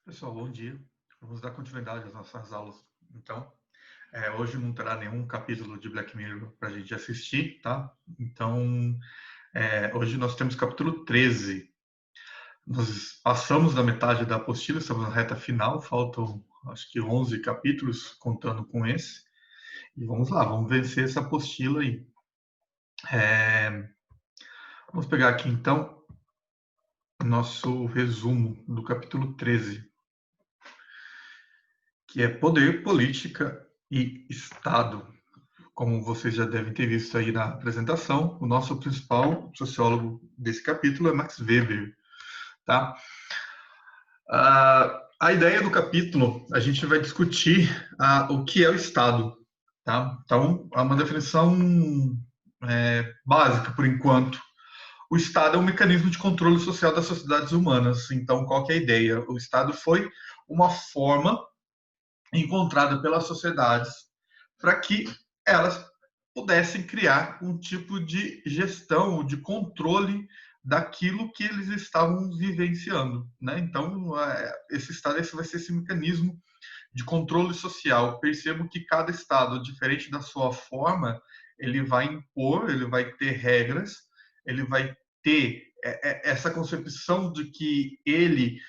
Pessoal, bom dia. Vamos dar continuidade às nossas aulas. Então, hoje não terá nenhum capítulo de Black Mirror para a gente assistir, tá? Então, hoje nós temos capítulo 13. Nós passamos da metade da apostila, estamos na reta final, faltam acho que 11 capítulos, contando com esse. E vamos lá, vamos vencer essa apostila aí. Vamos pegar aqui então o nosso resumo do capítulo 13, que é Poder, Política e Estado. Como vocês já devem ter visto aí na apresentação, o nosso principal sociólogo desse capítulo é Max Weber, tá? A ideia do capítulo, a gente vai discutir o que é o Estado, tá? Então, há uma definição básica, por enquanto. O Estado é um mecanismo de controle social das sociedades humanas. Então, qual que é a ideia? O Estado foi uma forma encontrada pelas sociedades para que elas pudessem criar um tipo de gestão, de controle daquilo que eles estavam vivenciando, né? Então, esse estado esse vai ser esse mecanismo de controle social. Percebo que cada estado, diferente da sua forma, ele vai impor, ele vai ter regras, ele vai ter essa concepção de que ele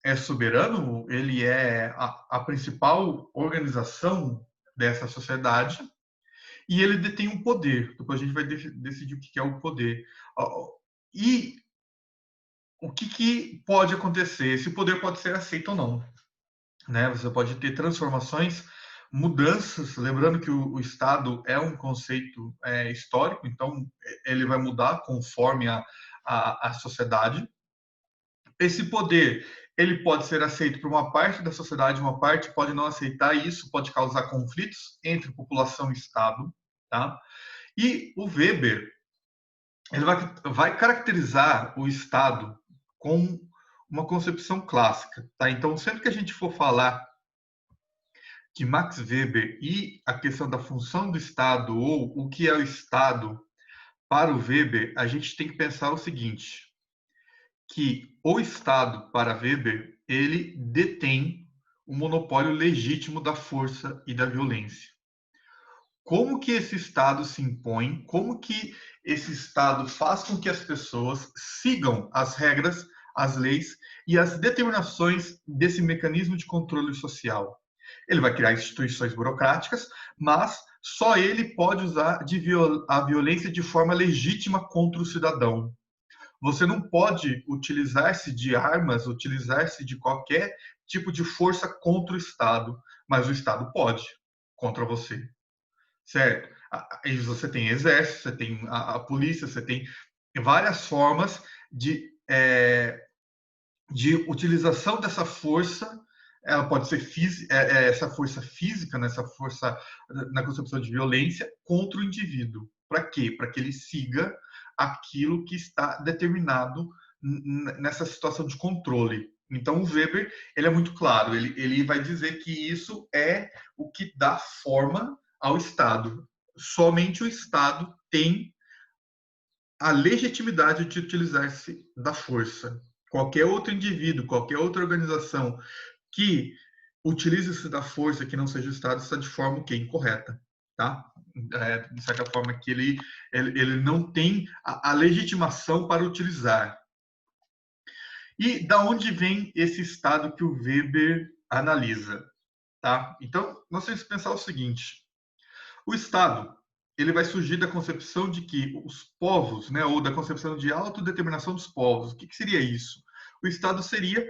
é soberano, ele é a principal organização dessa sociedade e ele detém um poder. Depois a gente vai decidir o que é o poder. E o que pode acontecer? Esse poder pode ser aceito ou não, né? Você pode ter transformações, mudanças. Lembrando que o Estado é um conceito histórico, então ele vai mudar conforme a sociedade. Esse poder ele pode ser aceito por uma parte da sociedade, uma parte pode não aceitar, e isso pode causar conflitos entre população e Estado, tá? E o Weber ele vai caracterizar o Estado com uma concepção clássica, tá? Então, sempre que a gente for falar de Max Weber e a questão da função do Estado ou o que é o Estado para o Weber, a gente tem que pensar o seguinte: que o Estado, para Weber, ele detém o monopólio legítimo da força e da violência. Como que esse Estado se impõe? Como que esse Estado faz com que as pessoas sigam as regras, as leis e as determinações desse mecanismo de controle social? Ele vai criar instituições burocráticas, mas só ele pode usar a violência de forma legítima contra o cidadão. Você não pode utilizar-se de armas, utilizar-se de qualquer tipo de força contra o Estado, mas o Estado pode contra você, certo? Aí você tem exército, você tem a polícia, você tem várias formas de utilização dessa força. Ela pode ser essa força física, né, essa força na concepção de violência contra o indivíduo. Para quê? Para que ele siga aquilo que está determinado nessa situação de controle. Então, o Weber ele é muito claro, ele vai dizer que isso é o que dá forma ao Estado. Somente o Estado tem a legitimidade de utilizar-se da força. Qualquer outro indivíduo, qualquer outra organização que utilize-se da força que não seja o Estado está de forma que incorreta, tá? De certa forma que ele não tem a legitimação para utilizar. E da onde vem esse Estado que o Weber analisa, tá? Então, nós temos que pensar o seguinte: o Estado ele vai surgir da concepção de que os povos, né, ou da concepção de autodeterminação dos povos. O que seria isso? O Estado seria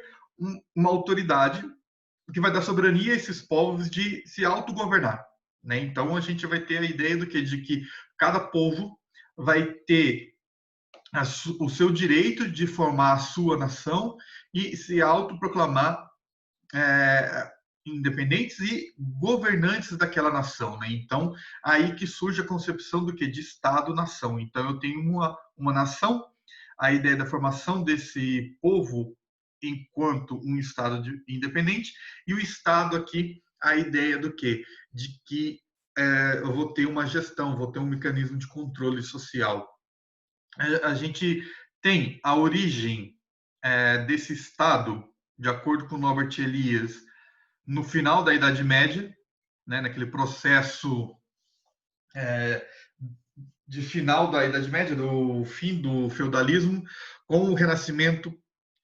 uma autoridade que vai dar soberania a esses povos de se autogovernar, né? Então a gente vai ter a ideia do que de que cada povo vai ter o seu direito de formar a sua nação e se autoproclamar independentes e governantes daquela nação, né? Então, aí que surge a concepção do que de Estado-nação. Então, eu tenho uma nação, a ideia da formação desse povo enquanto um Estado independente, e o Estado aqui, a ideia do quê? De que eu vou ter uma gestão, vou ter um mecanismo de controle social. A gente tem a origem desse Estado de acordo com Norbert Elias, no final da Idade Média, né, naquele processo de final da Idade Média, do fim do feudalismo, com o Renascimento,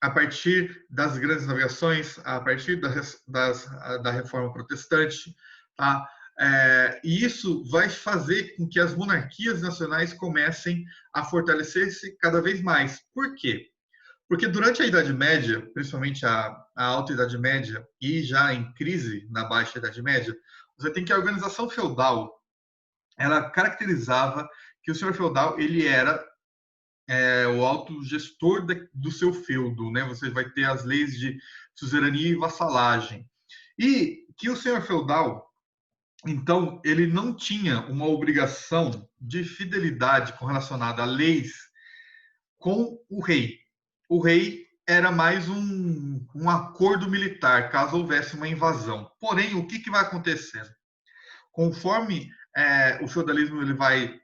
a partir das grandes navegações, a partir da Reforma Protestante, tá? E isso vai fazer com que as monarquias nacionais comecem a fortalecer-se cada vez mais. Por quê? Porque durante a Idade Média, principalmente a Alta Idade Média e já em crise na Baixa Idade Média, você tem que a organização feudal ela caracterizava que o senhor feudal ele era o autogestor do seu feudo, né? Você vai ter as leis de suzerania e vassalagem. E que o senhor feudal, então, ele não tinha uma obrigação de fidelidade correlacionada a leis com o rei. O rei era mais um acordo militar, caso houvesse uma invasão. Porém, o que vai acontecer? Conforme o feudalismo ele vai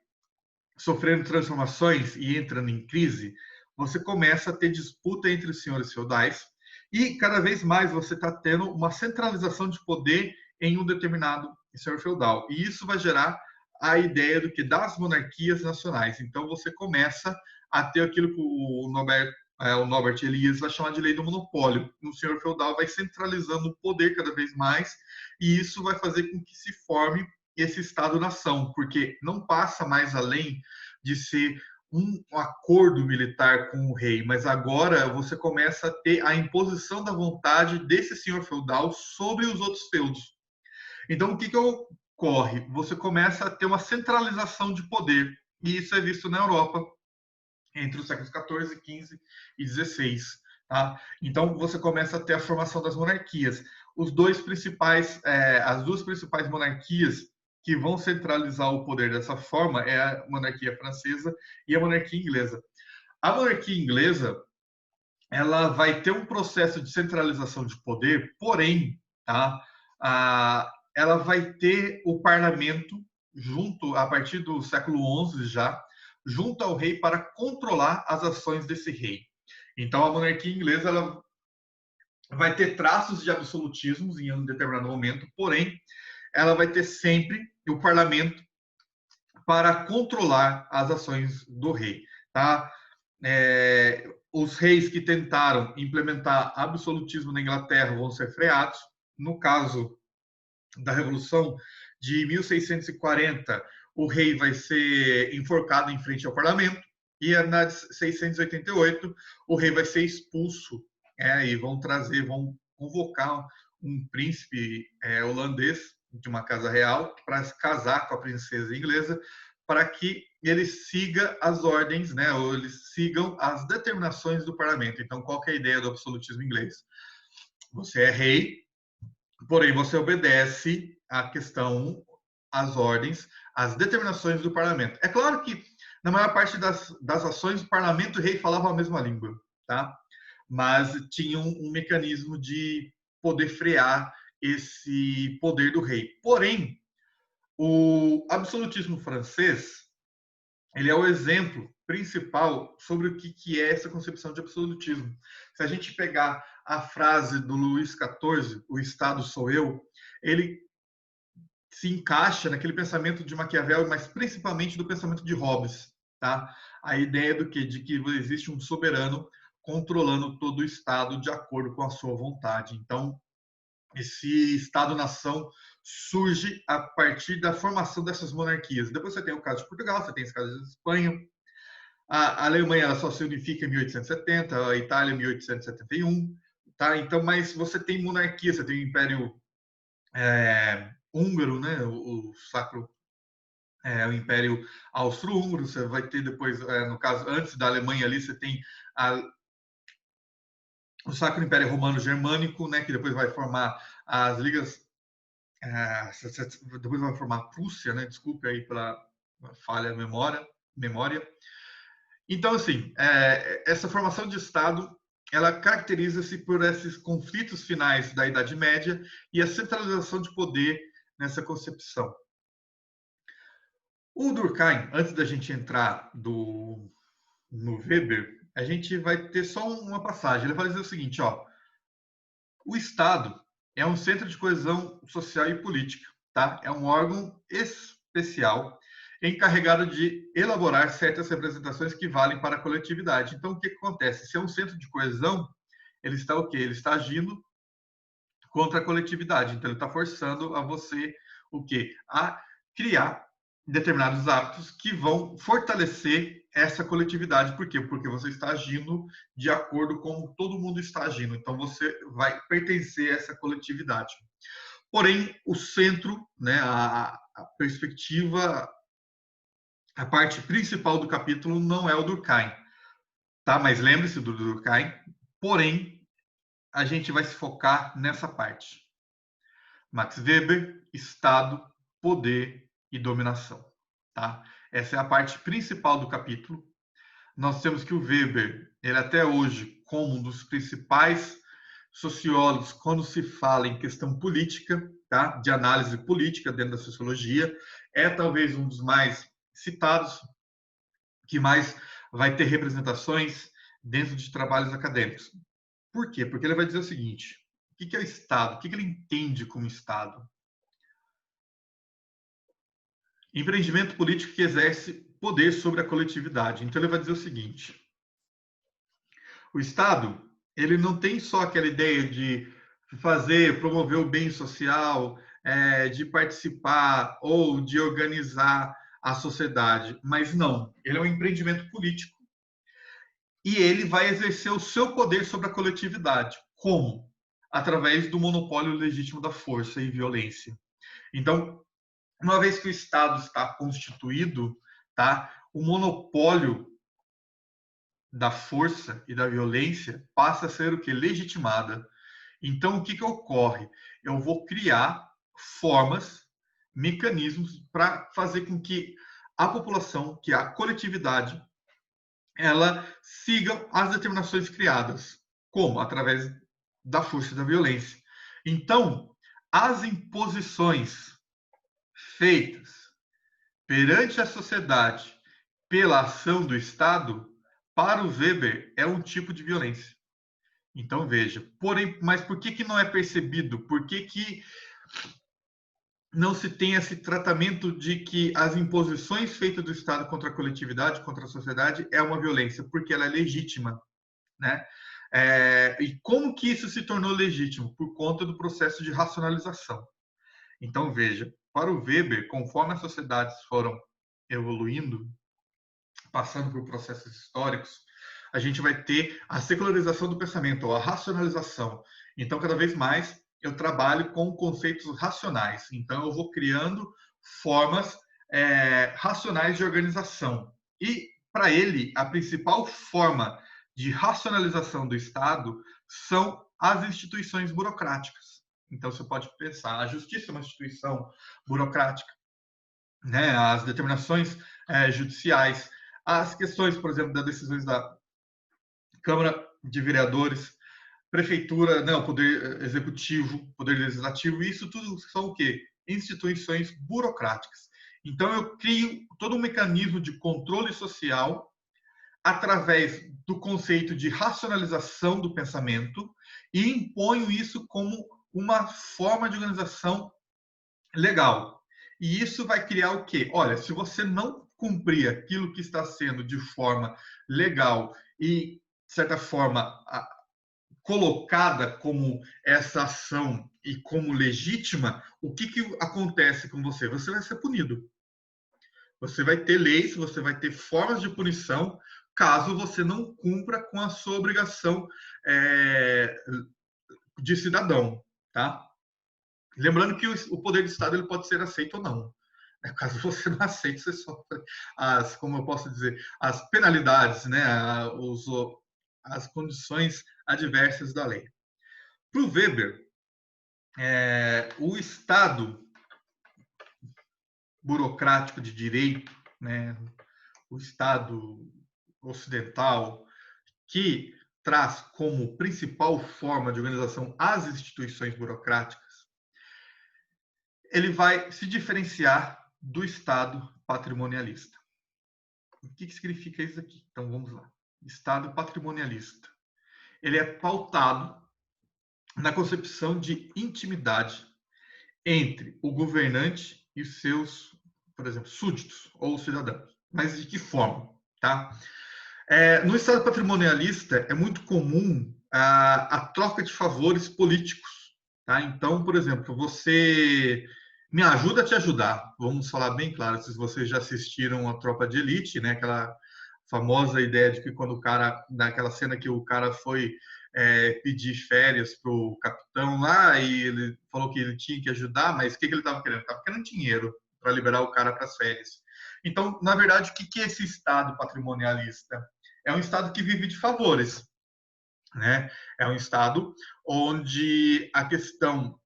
sofrendo transformações e entrando em crise, você começa a ter disputa entre os senhores feudais e cada vez mais você está tendo uma centralização de poder em um determinado senhor feudal. E isso vai gerar a ideia do que das monarquias nacionais. Então você começa a ter aquilo que o Norbert Elias vai chamar de lei do monopólio. O senhor feudal vai centralizando o poder cada vez mais e isso vai fazer com que se forme esse Estado-nação, porque não passa mais além de ser um acordo militar com o rei, mas agora você começa a ter a imposição da vontade desse senhor feudal sobre os outros feudos. Então, o que ocorre? Você começa a ter uma centralização de poder, e isso é visto na Europa entre os séculos XIV, XV e XVI. Tá? Então, você começa a ter a formação das monarquias. As duas principais monarquias que vão centralizar o poder dessa forma é a monarquia francesa e a monarquia inglesa. A monarquia inglesa ela vai ter um processo de centralização de poder, porém, tá? Ela vai ter o parlamento junto a partir do século XI já junto ao rei para controlar as ações desse rei. Então a monarquia inglesa ela vai ter traços de absolutismos em um determinado momento, porém ela vai ter sempre o parlamento para controlar as ações do rei, tá? Os reis que tentaram implementar absolutismo na Inglaterra vão ser freados. No caso da Revolução de 1640, o rei vai ser enforcado em frente ao parlamento, e na de 688, o rei vai ser expulso, e vão convocar um príncipe holandês de uma casa real para se casar com a princesa inglesa, para que ele siga as ordens, né, ou eles sigam as determinações do parlamento. Então, qual que é a ideia do absolutismo inglês? Você é rei, porém você obedece à questão, às ordens, às determinações do parlamento. É claro que na maior parte das ações o parlamento e o rei falavam a mesma língua, tá? Mas tinha um mecanismo de poder frear esse poder do rei. Porém, o absolutismo francês ele é o exemplo principal sobre o que é essa concepção de absolutismo. Se a gente pegar a frase do Luís XIV, o Estado sou eu, ele se encaixa naquele pensamento de Maquiavel, mas principalmente do pensamento de Hobbes, tá? A ideia do que de que existe um soberano controlando todo o Estado de acordo com a sua vontade. Então, esse Estado-nação surge a partir da formação dessas monarquias. Depois você tem o caso de Portugal, você tem o caso de Espanha. A Alemanha ela só se unifica em 1870, a Itália em 1871. Tá? Então, mas você tem monarquia, você tem o Império Húngaro, né? o Sacro o Império Austro-Húngaro, você vai ter depois, no caso, antes da Alemanha ali, você tem o Sacro Império Romano Germânico, né, que depois vai formar as ligas, depois vai formar a Prússia, né, desculpe aí pela falha memória. Então, assim, essa formação de Estado, ela caracteriza-se por esses conflitos finais da Idade Média e a centralização de poder nessa concepção. O Durkheim, antes da gente entrar no Weber, a gente vai ter só uma passagem. Ele vai dizer o seguinte, ó, O Estado é um centro de coesão social e política, tá? É um órgão especial encarregado de elaborar certas representações que valem para a coletividade. Então, o que acontece? Se é um centro de coesão, ele está o quê? Ele está agindo contra a coletividade. Então, ele está forçando a você o quê? A criar determinados hábitos que vão fortalecer essa coletividade. Por quê? Porque você está agindo de acordo com como todo mundo está agindo. Então, você vai pertencer a essa coletividade. Porém, o centro, né, a perspectiva, a parte principal do capítulo não é o Durkheim, tá? Mas lembre-se do Durkheim. Porém, a gente vai se focar nessa parte. Max Weber, Estado, Poder e Dominação. Tá? Essa é a parte principal do capítulo. Nós temos que o Weber, ele até hoje, como um dos principais sociólogos, quando se fala em questão política, tá? De análise política dentro da sociologia, é talvez um dos mais citados, que mais vai ter representações dentro de trabalhos acadêmicos. Por quê? Porque ele vai dizer o seguinte: o que é o Estado? O que ele entende como Estado? Empreendimento político que exerce poder sobre a coletividade. Então ele vai dizer o seguinte: o Estado, ele não tem só aquela ideia de fazer, promover o bem social, de participar ou de organizar a sociedade, mas não, ele é um empreendimento político e ele vai exercer o seu poder sobre a coletividade. Como? Através do monopólio legítimo da força e violência. Então, uma vez que o Estado está constituído, tá, o monopólio da força e da violência passa a ser o que? Legitimada. Então, o que ocorre? Eu vou criar formas, mecanismos para fazer com que a população, que a coletividade, ela siga as determinações criadas. Como? Através da força e da violência. Então, as imposições feitas perante a sociedade pela ação do Estado, para o Weber, é um tipo de violência. Então, veja, porém, mas por que não é percebido? Por que não se tem esse tratamento de que as imposições feitas do Estado contra a coletividade, contra a sociedade, é uma violência? Porque ela é legítima, né? E como que isso se tornou legítimo? Por conta do processo de racionalização. Então, veja, para o Weber, conforme as sociedades foram evoluindo, passando por processos históricos, a gente vai ter a secularização do pensamento, ou a racionalização. Então, cada vez mais, eu trabalho com conceitos racionais. Então, eu vou criando formas racionais de organização. E, para ele, a principal forma de racionalização do Estado são as instituições burocráticas. Então, você pode pensar, a justiça é uma instituição burocrática, né? As determinações judiciais, as questões, por exemplo, das decisões da Câmara de Vereadores, Prefeitura, né, o Poder Executivo, Poder Legislativo, isso tudo são o quê? Instituições burocráticas. Então, eu crio todo um mecanismo de controle social através do conceito de racionalização do pensamento e imponho isso como uma forma de organização legal. E isso vai criar o quê? Olha, se você não cumprir aquilo que está sendo de forma legal e, de certa forma, colocada como essa ação e como legítima, o que acontece com você? Você vai ser punido. Você vai ter leis, você vai ter formas de punição caso você não cumpra com a sua obrigação de cidadão, tá? Lembrando que o poder do Estado ele pode ser aceito ou não. Caso você não aceite, você sofre como eu posso dizer, as penalidades, né? As condições adversas da lei. Para o Weber, o Estado burocrático de direito, né? O Estado ocidental, que traz como principal forma de organização as instituições burocráticas, ele vai se diferenciar do Estado patrimonialista. O que significa isso aqui? Então vamos lá. Estado patrimonialista. Ele é pautado na concepção de intimidade entre o governante e seus, por exemplo, súditos ou cidadãos. Mas de que forma? Tá? No Estado patrimonialista é muito comum a troca de favores políticos. Tá? Então, por exemplo, você me ajuda a te ajudar. Vamos falar bem claro, se vocês já assistiram a Tropa de Elite, né? Aquela famosa ideia de que quando o cara, naquela cena que o cara foi pedir férias para o capitão lá e ele falou que ele tinha que ajudar, mas o que ele estava querendo? Estava querendo dinheiro para liberar o cara para as férias. Então, na verdade, o que é esse Estado patrimonialista? É um Estado que vive de favores, né? É um Estado onde a questão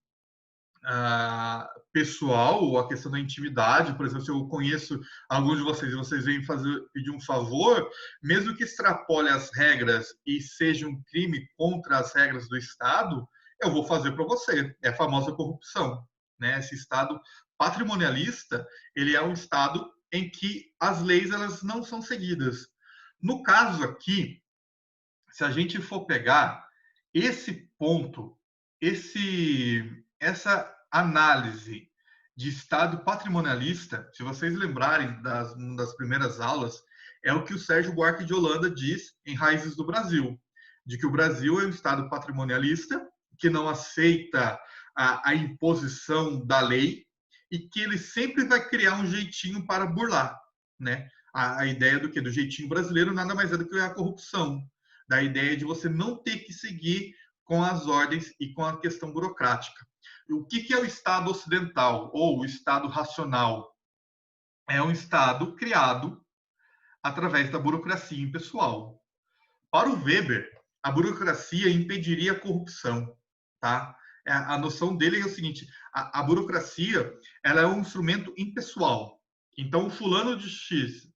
pessoal, ou a questão da intimidade, por exemplo, se eu conheço alguns de vocês e vocês vêm pedir um favor, mesmo que extrapole as regras e seja um crime contra as regras do Estado, eu vou fazer para você. É a famosa corrupção, né? Esse Estado patrimonialista, ele é um Estado em que as leis elas não são seguidas. No caso aqui, se a gente for pegar esse ponto, essa análise de Estado patrimonialista, se vocês lembrarem das primeiras aulas, é o que o Sérgio Buarque de Holanda diz em Raízes do Brasil, de que o Brasil é um Estado patrimonialista que não aceita a imposição da lei e que ele sempre vai criar um jeitinho para burlar, né? A ideia do que do jeitinho brasileiro nada mais é do que a corrupção, da ideia de você não ter que seguir com as ordens e com a questão burocrática. O que é o Estado ocidental ou o Estado racional? É um Estado criado através da burocracia impessoal. Para o Weber, a burocracia impediria a corrupção, tá? A noção dele é o seguinte: a burocracia ela é um instrumento impessoal. Então, o fulano de X,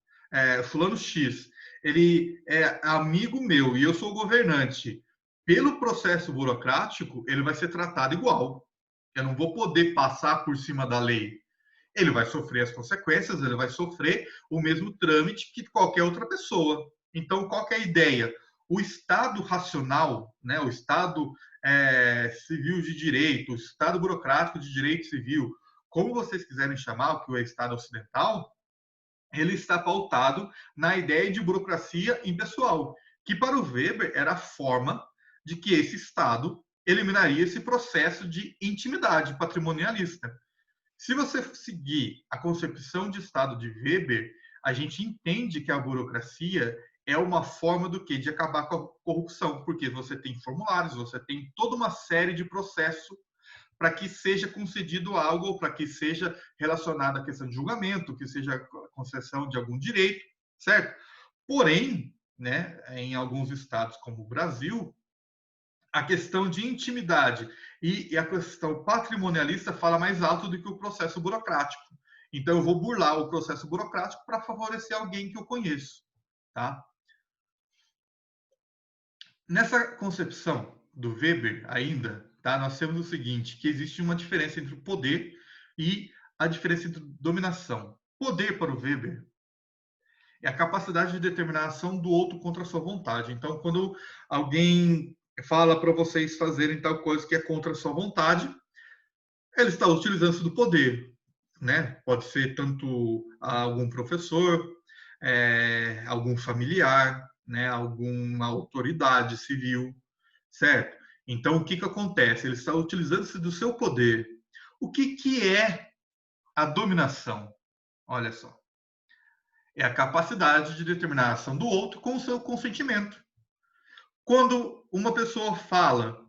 fulano X, ele é amigo meu e eu sou governante. Pelo processo burocrático, ele vai ser tratado igual. Eu não vou poder passar por cima da lei. Ele vai sofrer as consequências, ele vai sofrer o mesmo trâmite que qualquer outra pessoa. Então, qual que é a ideia? O Estado racional, né, o Estado civil de direito, o Estado burocrático de direito civil, como vocês quiserem chamar, o que é o Estado ocidental, ele está pautado na ideia de burocracia impessoal, que para o Weber era a forma de que esse Estado eliminaria esse processo de intimidade patrimonialista. Se você seguir a concepção de Estado de Weber, a gente entende que a burocracia é uma forma do que? De acabar com a corrupção, porque você tem formulários, você tem toda uma série de processos para que seja concedido algo, ou para que seja relacionado à questão de julgamento, que seja a concessão de algum direito, certo? Porém, né, em alguns estados como o Brasil, a questão de intimidade e a questão patrimonialista fala mais alto do que o processo burocrático. Então, eu vou burlar o processo burocrático para favorecer alguém que eu conheço. Tá? Nessa concepção do Weber, ainda, tá, nós temos o seguinte, que existe uma diferença entre o poder e a diferença entre dominação. Poder, para o Weber, é a capacidade de determinação do outro contra a sua vontade. Então, quando alguém fala para vocês fazerem tal coisa que é contra a sua vontade, ele está utilizando-se do poder, né? Pode ser tanto algum professor, algum familiar, né? Alguma autoridade civil, certo? Então, o que acontece? Ele está utilizando-se do seu poder. O que é a dominação? Olha só. É a capacidade de determinar a ação do outro com o seu consentimento. Quando uma pessoa fala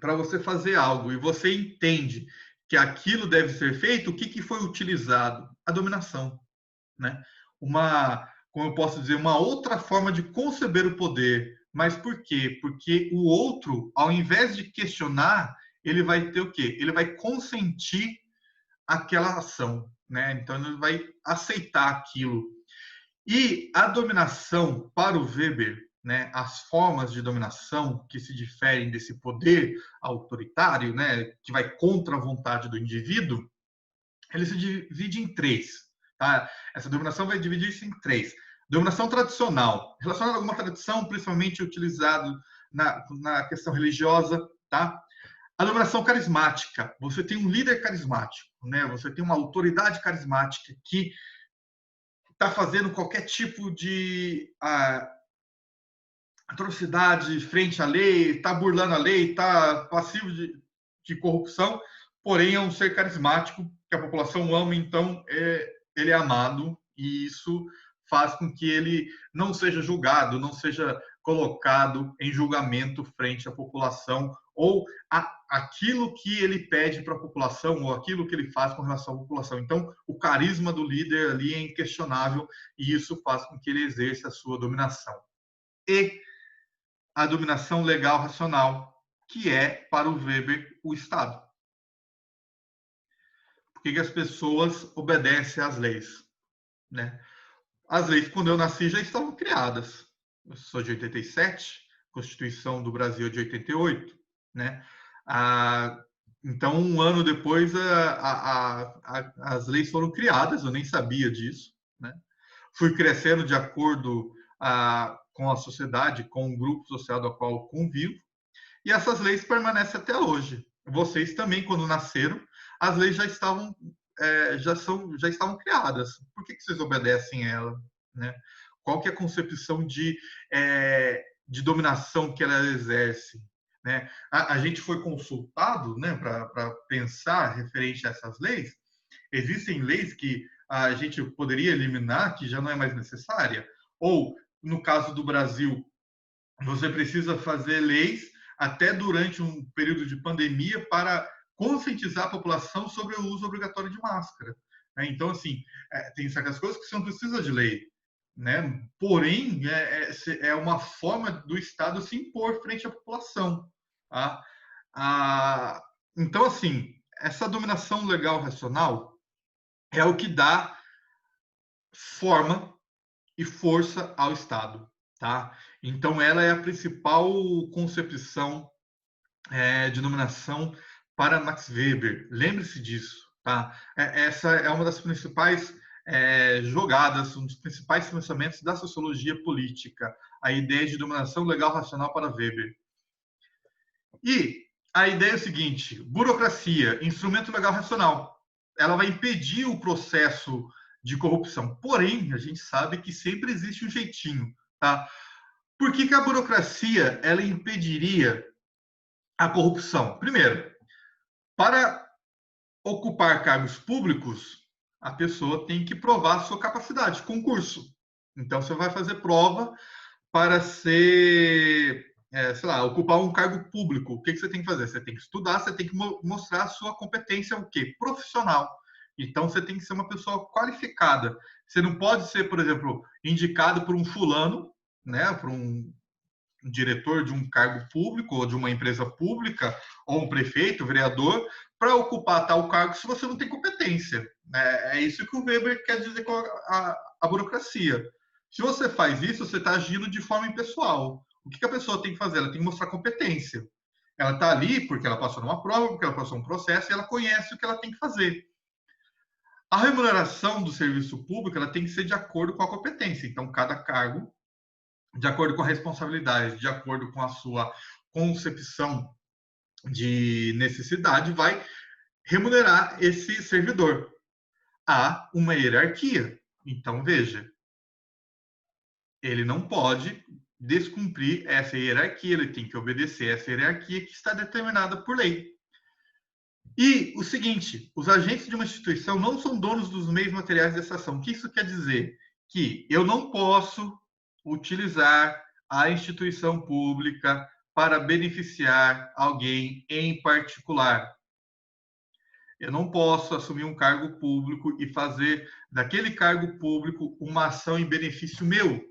para você fazer algo e você entende que aquilo deve ser feito, o que foi utilizado? A dominação, né? Como eu posso dizer, uma outra forma de conceber o poder. Mas por quê? Porque o outro, ao invés de questionar, ele vai ter o quê? Ele vai consentir aquela ação, né? Então ele vai aceitar aquilo. E a dominação, para o Weber, né, as formas de dominação que se diferem desse poder autoritário, né, que vai contra a vontade do indivíduo, ele se divide em três. Tá? Essa dominação vai dividir-se em três. Dominação tradicional, relacionada a alguma tradição, principalmente utilizado na questão religiosa, tá? A dominação carismática. Você tem um líder carismático, né? Você tem uma autoridade carismática que está fazendo qualquer tipo de atrocidade frente à lei, está burlando a lei, está passivo de corrupção, porém é um ser carismático que a população ama, então ele é amado e isso faz com que ele não seja julgado, não seja colocado em julgamento frente à população ou aquilo que ele pede para a população ou aquilo que ele faz com relação à população. Então, o carisma do líder ali é inquestionável e isso faz com que ele exerça a sua dominação. E a dominação legal racional, que é, para o Weber, o Estado. Por que as pessoas obedecem às leis? Né? As leis, quando eu nasci, já estavam criadas. Eu sou de 87, Constituição do Brasil é de 88. Né? Então, um ano depois, as leis foram criadas, eu nem sabia disso. Né? Fui crescendo de acordo com a sociedade, com o grupo social do qual convivo, e essas leis permanecem até hoje. Vocês também, quando nasceram, as leis já estavam já estavam criadas. Por que vocês obedecem a ela? Né? Qual que é a concepção de dominação que ela exerce? Né? A gente foi consultado, né, para pensar referente a essas leis. Existem leis que a gente poderia eliminar, que já não é mais necessária, ou, no caso do Brasil, você precisa fazer leis até durante um período de pandemia para conscientizar a população sobre o uso obrigatório de máscara. Então, assim, tem certas coisas que você não precisa de lei, né? Porém, é uma forma do Estado se impor frente à população. Tá? Então, assim, essa dominação legal racional é o que dá forma e força ao Estado. Tá? Então, ela é a principal concepção de dominação para Max Weber. Lembre-se disso. Tá? Essa é uma das principais jogadas, um dos principais pensamentos da sociologia política, a ideia de dominação legal racional para Weber. E a ideia é o seguinte: burocracia, instrumento legal racional. Ela vai impedir o processo de corrupção. Porém, a gente sabe que sempre existe um jeitinho. Tá? Por que a burocracia ela impediria a corrupção? Primeiro, para ocupar cargos públicos, a pessoa tem que provar sua capacidade, concurso. Então, você vai fazer prova para ser, sei lá, ocupar um cargo público. O que você tem que fazer? Você tem que estudar, você tem que mostrar a sua competência, o quê? Profissional. Então, você tem que ser uma pessoa qualificada. Você não pode ser, por exemplo, indicado por um fulano, né, por um diretor de um cargo público ou de uma empresa pública ou um prefeito, vereador, para ocupar tal cargo se você não tem competência. É isso que o Weber quer dizer com a burocracia. Se você faz isso, você está agindo de forma impessoal. O que a pessoa tem que fazer? Ela tem que mostrar competência. Ela está ali porque ela passou numa prova, porque ela passou um processo e ela conhece o que ela tem que fazer. A remuneração do serviço público ela tem que ser de acordo com a competência. Então, cada cargo de acordo com a responsabilidade, de acordo com a sua concepção de necessidade, vai remunerar esse servidor. Há uma hierarquia. Então, veja, ele não pode descumprir essa hierarquia, ele tem que obedecer essa hierarquia que está determinada por lei. E o seguinte, os agentes de uma instituição não são donos dos meios materiais dessa ação. O que isso quer dizer? Que eu não posso utilizar a instituição pública para beneficiar alguém em particular. Eu não posso assumir um cargo público e fazer daquele cargo público uma ação em benefício meu.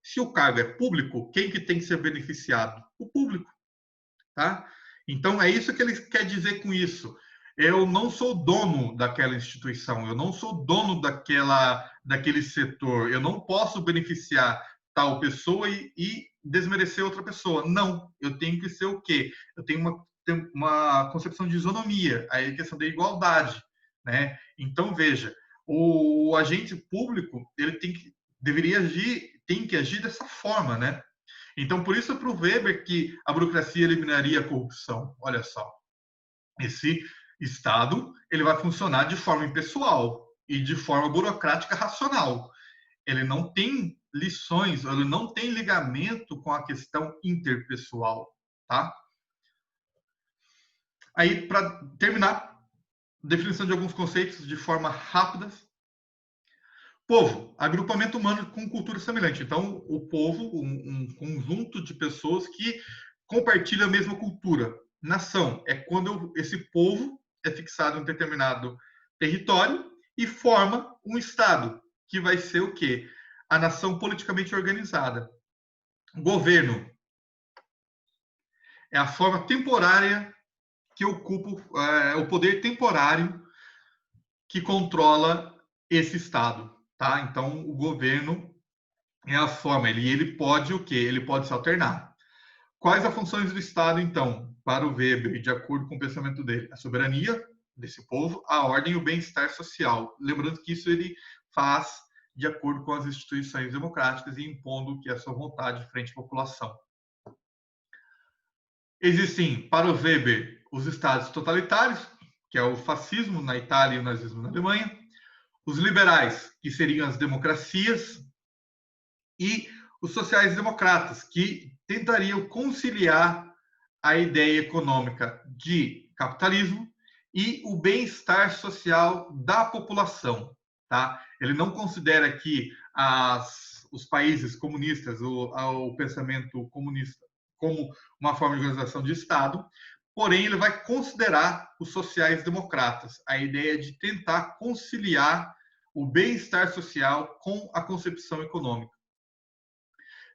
Se o cargo é público, quem que tem que ser beneficiado? O público, tá? Então é isso que ele quer dizer com isso. Eu não sou dono daquela instituição, eu não sou dono daquele setor, eu não posso beneficiar tal pessoa e desmerecer outra pessoa. Não, eu tenho que ser o quê? Eu tenho uma concepção de isonomia, a questão da igualdade, né? Então veja, o agente público ele deveria agir, tem que agir dessa forma, né? Então, por isso, para o Weber, que a burocracia eliminaria a corrupção. Olha só, esse Estado ele vai funcionar de forma impessoal e de forma burocrática racional. Ele não tem lições, ele não tem ligamento com a questão interpessoal, tá? Aí, para terminar, definição de alguns conceitos de forma rápida. Povo, agrupamento humano com cultura semelhante. Então, o povo, um conjunto de pessoas que compartilham a mesma cultura. Nação é quando esse povo é fixado em um determinado território e forma um Estado, que vai ser o quê? A nação politicamente organizada. Governo é a forma temporária que ocupa o poder temporário que controla esse Estado. Tá? Então, o governo é a forma, ele pode o quê? Ele pode se alternar. Quais as funções do Estado, então, para o Weber, de acordo com o pensamento dele? A soberania desse povo, a ordem e o bem-estar social. Lembrando que isso ele faz de acordo com as instituições democráticas e impondo que é a sua vontade frente à população. Existem, para o Weber, os estados totalitários, que é o fascismo na Itália e o nazismo na Alemanha, os liberais, que seriam as democracias, e os sociais-democratas, que tentariam conciliar a ideia econômica de capitalismo e o bem-estar social da população. Tá? Ele não considera que os países comunistas, o pensamento comunista, como uma forma de organização de Estado, porém ele vai considerar os sociais-democratas, a ideia de tentar conciliar o bem-estar social com a concepção econômica.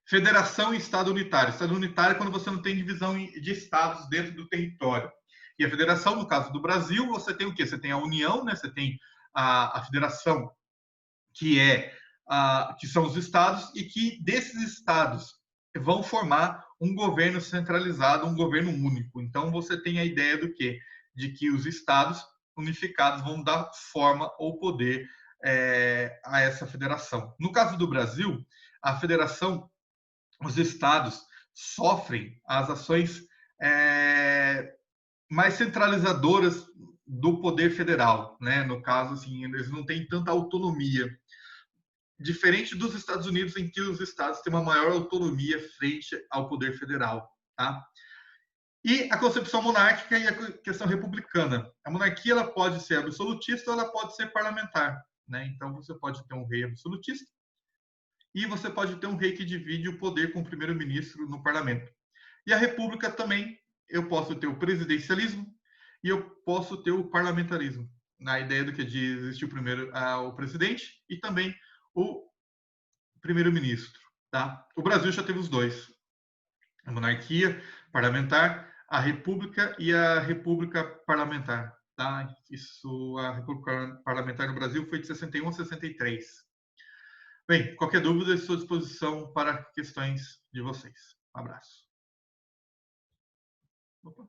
Federação e Estado unitário. Estado unitário é quando você não tem divisão de estados dentro do território. E a federação, no caso do Brasil, você tem o quê? Você tem a União, né? Você tem a federação, que são os estados, e que desses estados vão formar um governo centralizado, um governo único. Então, você tem a ideia do quê? De que os estados unificados vão dar forma ou poder a essa federação. No caso do Brasil, a federação, os estados sofrem as ações mais centralizadoras do poder federal, né? No caso, assim, eles não têm tanta autonomia, diferente dos Estados Unidos, em que os estados têm uma maior autonomia frente ao poder federal, tá? E a concepção monárquica e a questão republicana. A monarquia ela pode ser absolutista ou ela pode ser parlamentar, né? Então você pode ter um rei absolutista e você pode ter um rei que divide o poder com o primeiro-ministro no parlamento. E a república também, eu posso ter o presidencialismo e eu posso ter o parlamentarismo, na ideia do que de existir o presidente e também o primeiro-ministro. Tá? O Brasil já teve os dois, a monarquia parlamentar, a república e a república parlamentar. Tá? Isso, a república parlamentar no Brasil foi de 61 a 63. Bem, qualquer dúvida, estou à disposição para questões de vocês. Um abraço. Opa.